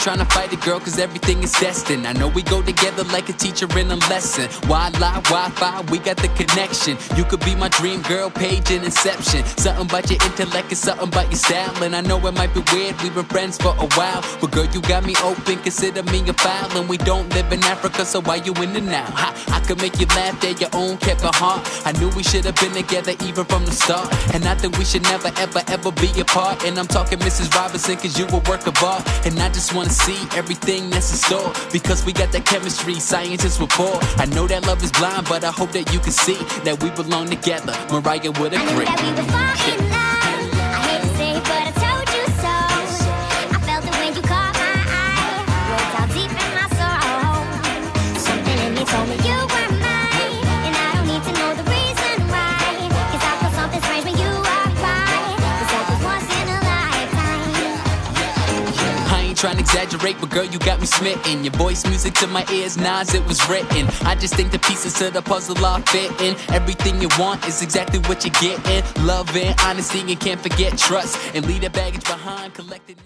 tryna fight it, girl, cause everything is destined. I know we go together like a teacher in a lesson. Why lie, Wi-Fi, we got the connection. You could be my dream girl, page in Inception. Something about your intellect and something about your style. And I know it might be weird, we've been friends for a while, but girl, you got me open, consider me a file. And we don't live in Africa, so why you in the now? I could make you laugh, they're your own Kevin Hart. I knew we should have been together even from the start, and I think we should never ever ever be apart. And I'm talking Mrs. Robinson, cause you a work of art. And I just wanna see everything that's in store, because we got that chemistry, scientists rapport. I know that love is blind, but I hope that you can see that we belong together. Mariah would agree. I knew that we would fall in love. I hate to say it, but I told you so. I felt it when you caught my eye, way down deep in my soul. Something in me told me you were mine, and I don't need to know the reason why, cause I feel something strange when you walk by, cause that was once in a lifetime. I ain't trying to exaggerate, but girl, you got me smitten. Your voice music to my ears, Nas, it was written. I just think the pieces to the puzzle are fitting. Everything you want is exactly what you're getting. Love and honesty, and can't forget trust, and leave that baggage behind, collected.